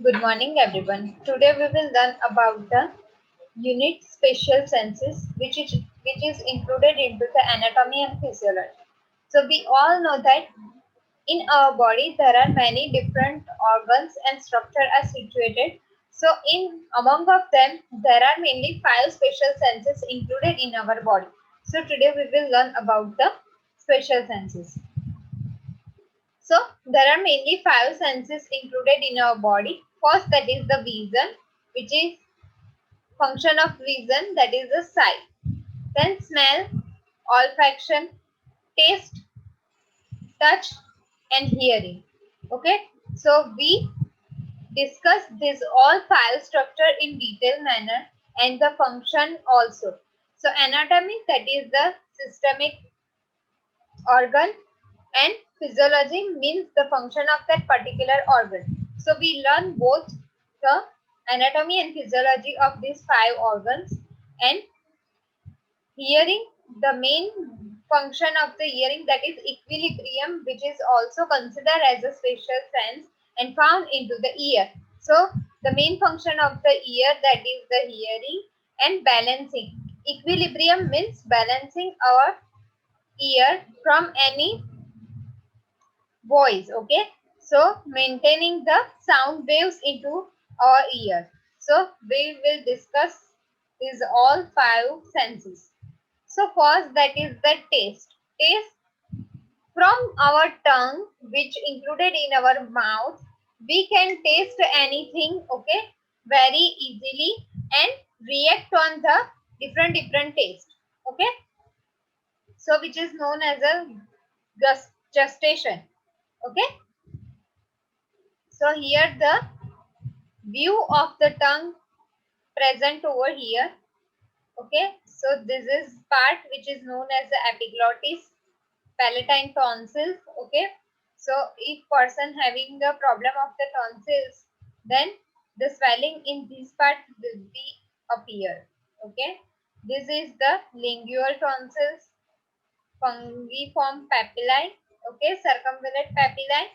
Good morning, everyone. Today we will learn about the unit spatial senses, which is included into the anatomy and physiology. So we all know that in our body there are many different organs and structure are situated. So in among of them there are mainly five spatial senses included in our body. So today we will learn about the spatial senses. So there are mainly five senses included in our body. First, that is the vision, which is function of vision, that is the sight. Then smell, olfaction, taste, touch, and hearing. Okay, so we discuss this all five structure in detailed manner and the function also. So anatomy, that is the systemic organ, and physiology means the function of that particular organ. So we learn both the anatomy and physiology of these five organs. And hearing, the main function of the hearing, that is equilibrium, which is also considered as a spatial sense and found into the ear. So the main function of the ear, that is the hearing, and balancing. Equilibrium means balancing our ear from any voice. Okay, so maintaining the sound waves into our ear. So we will discuss these all five senses. So first, that is the taste. From our tongue, which included in our mouth, we can taste anything, okay, very easily, and react on the different taste. Okay, so which is known as a gestation. Okay, so here the view of the tongue present over here. Okay, so this is part which is known as the epiglottis, palatine tonsils. Okay, so if person having the problem of the tonsils, then the swelling in this part will be appear. Okay, this is the lingual tonsils, fungiform papillae. Okay, circumvallate papillae,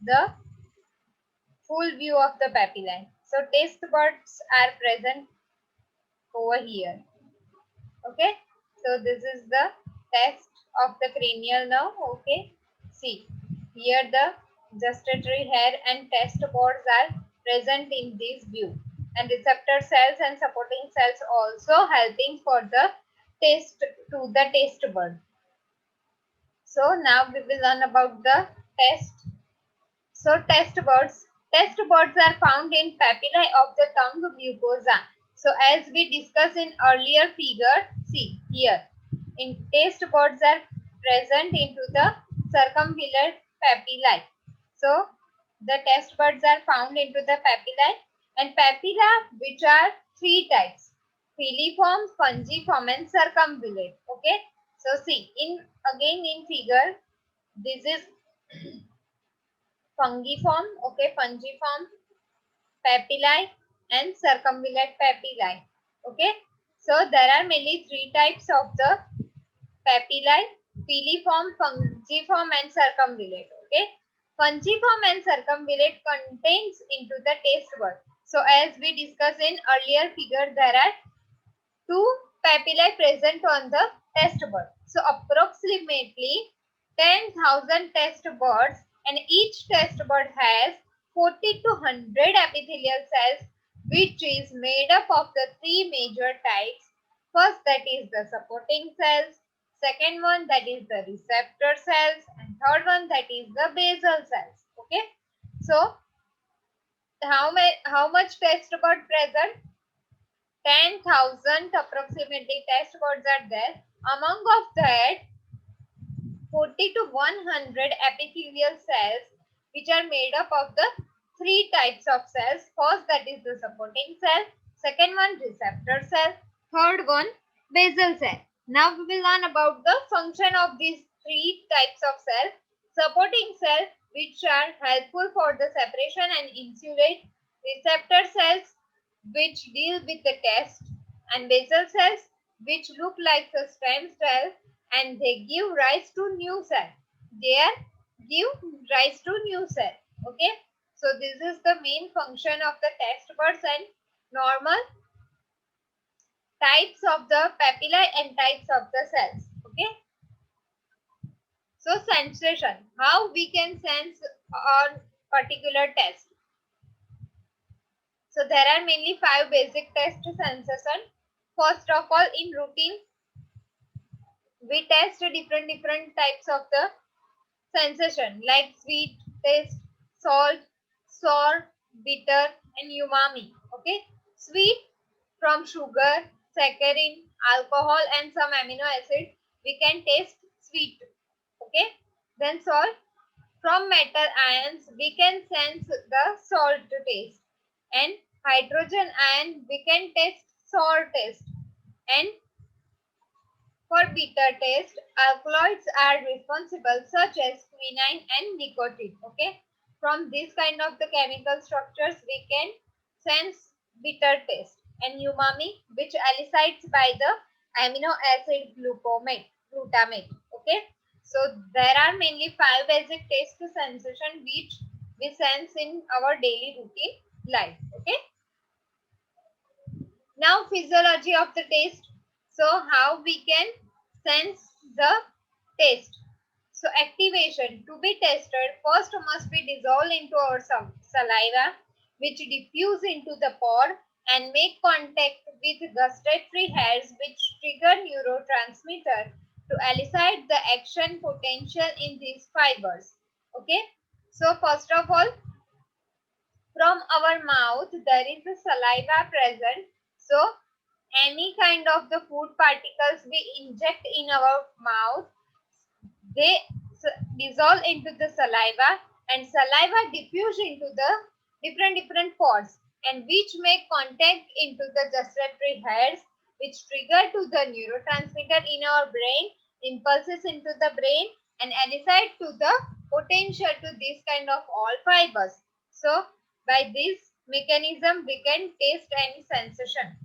the full view of the papillae. So taste buds are present over here. Okay, so this is the test of the cranial nerve. Okay, see here the gustatory hair and taste buds are present in this view, and receptor cells and supporting cells also helping for the taste to the taste bud. So now we will learn about the test. So test buds are found in papillae of the tongue mucosa. So as we discussed in earlier figure, see here, in taste buds are present into the circumvallate papillae. So the taste buds are found into the papillae, and papilla, which are three types: filiform, fungiform, and circumvallate. Okay. So see in again in figure, this is fungiform, okay, fungiform papillae and circumvallate papillae. Okay, so there are mainly three types of the papillae: filiform, fungiform, and circumvallate. Okay, fungiform and circumvallate contains into the taste bud. So as we discussed in earlier figure, there are two papillae present on the test bud. So approximately 10,000 test buds, and each test bud has 40 to 100 epithelial cells, which is made up of the three major types. First, that is the supporting cells. Second one, that is the receptor cells, and third one, that is the basal cells. Okay, so how much test bud present? 10,000 approximately test buds are there. Among of that, 40 to 100 epithelial cells, which are made up of the three types of cells. First, that is the supporting cell. Second one, receptor cell. Third one, basal cell. Now we will learn about the function of these three types of cells. Supporting cell, which are helpful for the separation and insulate. Receptor cells, which deal with the taste, and basal cells, which look like the stem cells, and they give rise to new cell. They give rise to new cell. Okay, So this is the main function of the taste buds and normal types of the papillae and types of the cells. Okay. So sensation, how we can sense on particular test. So there are mainly 5 basic test sensation. First of all, in routine, we test different types of the sensation like sweet, taste, salt, sour, bitter, and umami. Okay, sweet from sugar, saccharin, alcohol, and some amino acid. We can taste sweet. Okay, then salt from metal ions. We can sense the salt taste, and hydrogen ion. We can taste sour taste, and for bitter taste, alkaloids are responsible such as quinine and nicotine. Okay, from this kind of the chemical structures we can sense bitter taste, and umami, which elicites by the amino acid glutamate. Okay, so there are mainly 5 basic taste sensation which we sense in our daily routine life. Okay, now physiology of the taste. So how we can sense the taste. So activation to be tested first must be dissolved into our saliva, which diffuse into the pore and make contact with gustatory hairs, which trigger neurotransmitter to elicit the action potential in these fibers. Okay, so first of all, from our mouth there is a saliva present. So any kind of the food particles we inject in our mouth, they dissolve into the saliva, and saliva diffuse into the different pores, and which make contact into the gustatory hairs, which trigger to the neurotransmitter in our brain, impulses into the brain, and elicit to the potential to this kind of all fibers. So by this mechanism we can taste any sensation.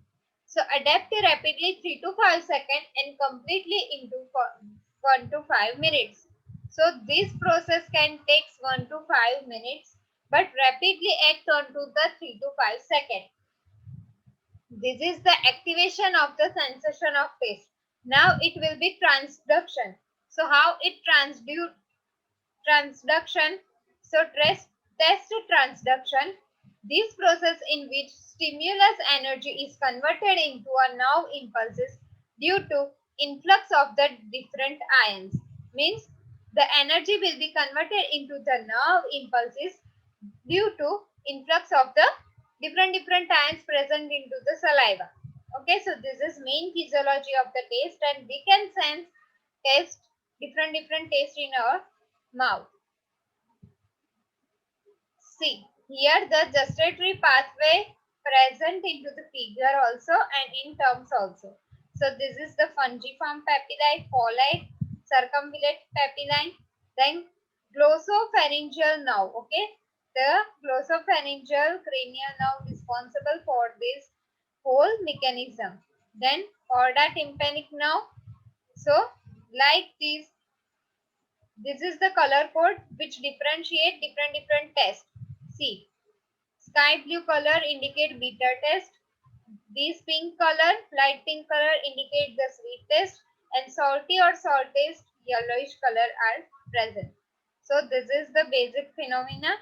So adapt rapidly 3 to 5 seconds and completely into 1 to 5 minutes. So this process can take 1 to 5 minutes but rapidly act on to the 3 to 5 seconds. This is the activation of the sensation of taste. Now it will be transduction. So how it transduction? So test transduction. This process in which stimulus energy is converted into a nerve impulses due to influx of the different ions. Means the energy will be converted into the nerve impulses due to influx of the different ions present into the saliva. Okay, so this is main physiology of the taste, and we can sense taste different taste in our mouth. See, here the gustatory pathway present into the figure also and in terms also. So this is the fungiform papillae, phollite, circumvallate papillae, then glossopharyngeal nerve. Okay, the glossopharyngeal cranial nerve responsible for this whole mechanism. Then chorda tympanic nerve. So like this is the color code which differentiate different tests. See, sky blue color indicate bitter taste. This pink color, light pink color indicate the sweet taste, and salty or salt taste, yellowish color are present. So this is the basic phenomena.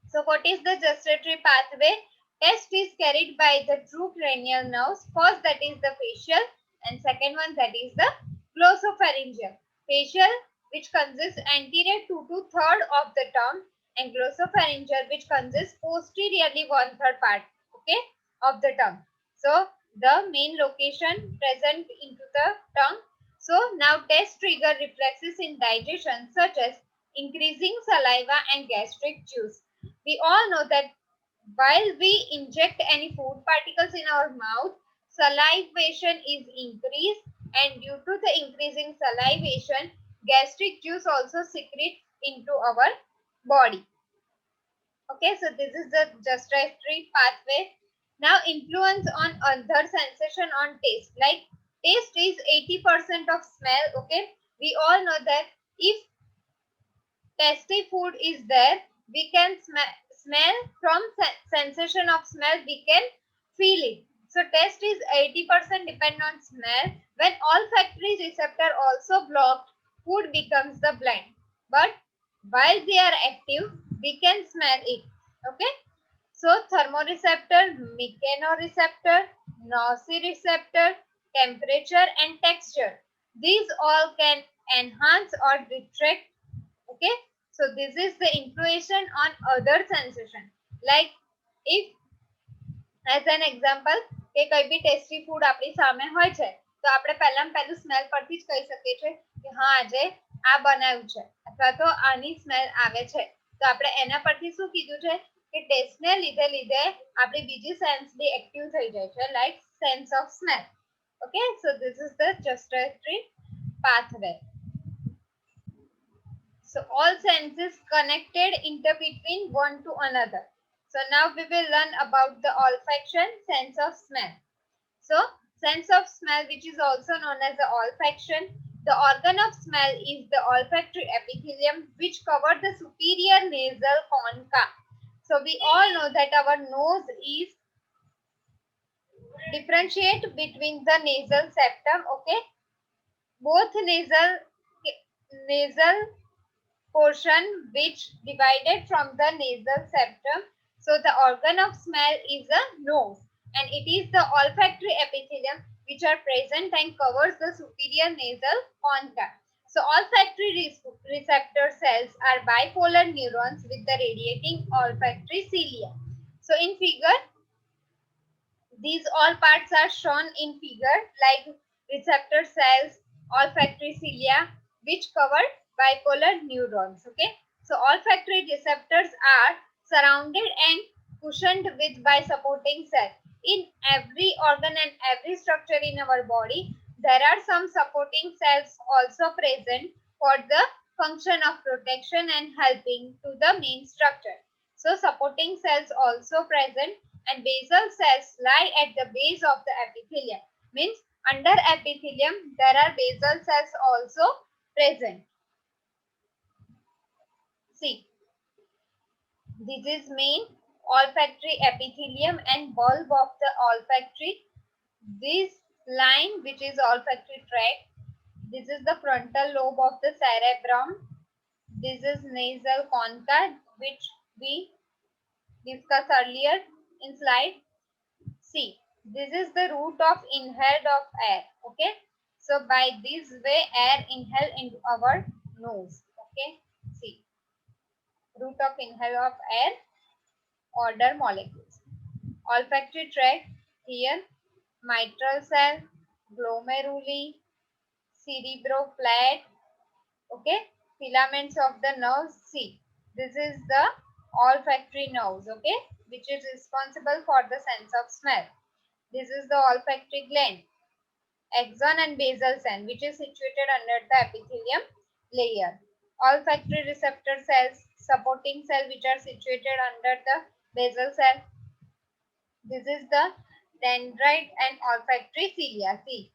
So what is the gustatory pathway? Taste is carried by the true cranial nerves. First that is the facial, and second one that is the glossopharyngeal. Facial, which consists anterior 2 to 3rd of the tongue, and glossopharyngeal, which consists posteriorly 1/3 part, okay, of the tongue. So the main location present into the tongue. So now taste trigger reflexes in digestion such as increasing saliva and gastric juice. We all know that while we inject any food particles in our mouth, salivation is increased, and due to the increasing salivation, gastric juice also secretes into our body. Okay, so this is the gustatory pathway. Now influence on other sensation on taste. Like taste is 80% of smell. Okay, we all know that if tasty food is there, we can smell from sensation of smell, we can feel it. So taste is 80% depend on smell. When olfactory receptor also blocked, food becomes the bland. But while they are active, we can smell it. Okay. So thermoreceptor, mechanoreceptor, nociceptor, temperature and texture. These all can enhance or detract. Okay. So this is the influence on other sensation. Like if as an example કે કઈ બી tasty food આપણી સામે હોય છે તો આપણે પહેલામાં પહેલું સ્મેલ પરથી જ કહી શકીએ છીએ કે હા આજે આ બનાવ્યું છે અથવા તો આની સ્મેલ આવે છે તો આપણે એના પરથી શું કીધું છે કે ટેસ્ટને લીધે લીધે આપણી બીજી સેન્સ બી એક્ટિવ થઈ જાય છે like sense of smell okay so this is the gustatory pathway. So all senses connected interbetween one to another. So now we will learn about the olfaction, sense of smell. So sense of smell, which is also known as the olfaction, the organ of smell is the olfactory epithelium which covers the superior nasal concha. So we all know that our nose is differentiate between the nasal septum. Okay, both nasal portion which divided from the nasal septum. So the organ of smell is a nose and it is the olfactory epithelium which are present and covers the superior nasal concha. So olfactory receptor cells are bipolar neurons with the radiating olfactory cilia. So in figure, these all parts are shown in figure like receptor cells, olfactory cilia which cover bipolar neurons. Okay. So olfactory receptors are surrounded and cushioned with by supporting cells. In every organ and every structure in our body, there are some supporting cells also present for the function of protection and helping to the main structure. So supporting cells also present and basal cells lie at the base of the epithelium. Means under epithelium there are basal cells also present. See, this is main olfactory epithelium and bulb of the olfactory. This line which is olfactory tract. This is the frontal lobe of the cerebrum. This is nasal concha which we discussed earlier in slide. See, this is the root of inhaled of air. Okay. So by this way air inhale into our nose. Okay. See, root of inhale of air, order molecules. Olfactory tract here, mitral cell, glomeruli, cerebroflat. Okay. Filaments of the nerves. See, this is the olfactory nerves. Okay, which is responsible for the sense of smell. This is the olfactory gland, axon and basal cell, which is situated under the epithelium layer. Olfactory receptor cells, supporting cell, which are situated under the basal cell. This is the dendrite and olfactory cilia. See,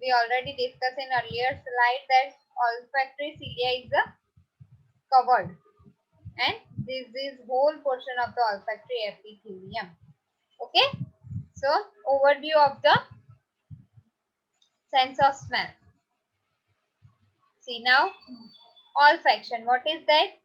we already discussed in earlier slide that olfactory cilia is covered, and this is whole portion of the olfactory epithelium. Okay, so overview of the sense of smell. See now, olfaction. What is that?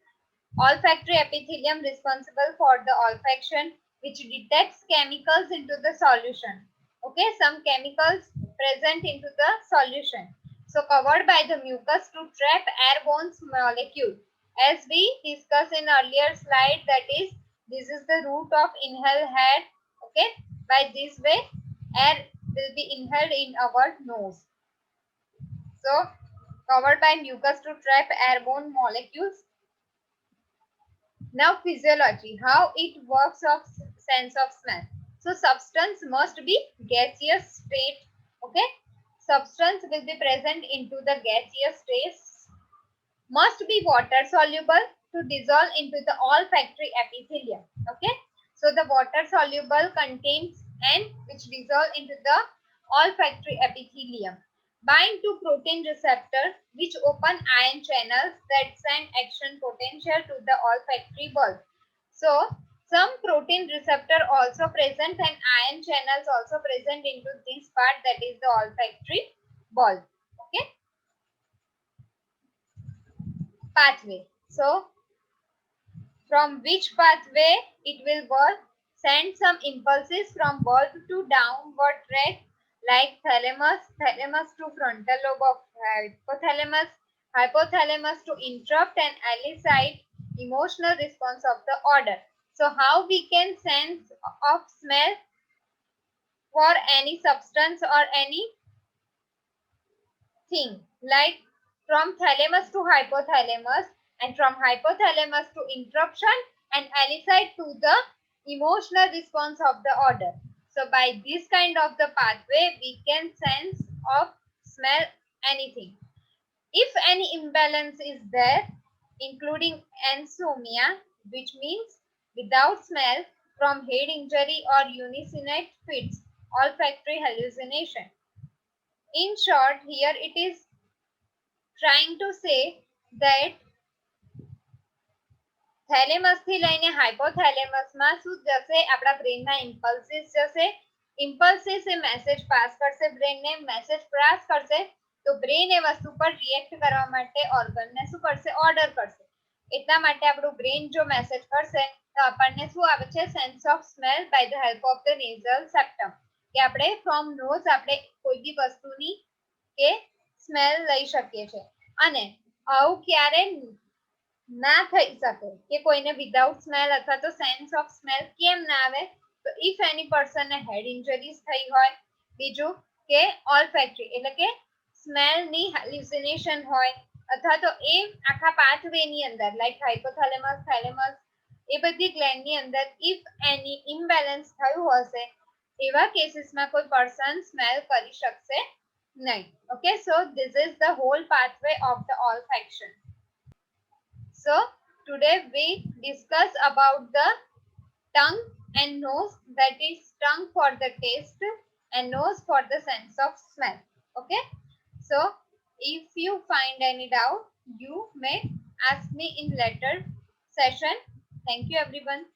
Olfactory epithelium responsible for the olfaction which detects chemicals into the solution. Okay, some chemicals present into the solution. So covered by the mucus to trap airborne molecule. As we discussed in earlier slide, that is, this is the root of inhale head. Okay, by this way air will be inhaled in our nose. So covered by mucus to trap airborne molecules. Now physiology, how it works of sense of smell. So substance must be gaseous state. Okay, substance will be present into the gaseous state. Must be water soluble to dissolve into the olfactory epithelium. Okay, so the water soluble contains and which dissolve into the olfactory epithelium. bind to protein receptor which open ion channels that send action potential to the olfactory bulb. So some protein receptor also present and ion channels also present into this part, that is the olfactory bulb. Okay, pathway. So from which pathway it will work? Send some impulses from bulb to downward track like thalamus to frontal lobe of hypothalamus, hypothalamus to interrupt and elicit emotional response of the order. So how we can sense of smell for any substance or any thing, like from thalamus to hypothalamus and from hypothalamus to interruption and elicit to the emotional response of the order. So by this kind of the pathway we can sense of smell anything. If any imbalance is there, including anosmia, which means without smell, from head injury or unicinate fits, olfactory hallucination. In short, here it is trying to say that thalamus થી લઈને hypothalamus માં શું જશે, આપણા brain ના impulses જશે, impulses એ message pass કરશે, brain ને મેસેજ પાસ કરશે તો બ્રેન એ વસ્તુ પર રિએક્ટ કરવા માટે ઓર્ગન ને શું કરશે, ઓર્ડર કરશે. એટલા માટે આપણું બ્રેન જો મેસેજ કરશે તો આપણને શું આવે છે, sense of smell by the help of the nasal septum, કે આપણે ફ્રોમ નોઝ આપણે કોઈ બી વસ્તુની કે સ્મેલ લઈ શકીએ છીએ. અને આવું ક્યારે ના થઈ શકે કે કોઈને વિધાઉટ સ્મેલ અથવા તો સેન્સ ઓફ સ્મેલ કેમ ના આવે, તો ઇફ એની પર્સનને હેડ ઇન્જરીઝ થઈ હોય, બીજું કે ઓલ્ફેક્ટરી એટલે કે સ્મેલની હેલ્યુસિનેશન હોય, અથવા તો એ આખા પાથવે ની અંદર લાઈક હાઇપોથેલેમસ થેલેમસ એ બધી ગ્લેન્ડની અંદર ઇફ એની ઇમ્બેલેન્સ થયું હશે એવા કેસીસમાં કોઈ પર્સન સ્મેલ કરી શકશે નહીં. Okay, so this is the whole pathway of the olfaction. So today we discuss about the tongue and nose, that is tongue for the taste and nose for the sense of smell. Okay, so if you find any doubt you may ask me in later session. Thank you everyone.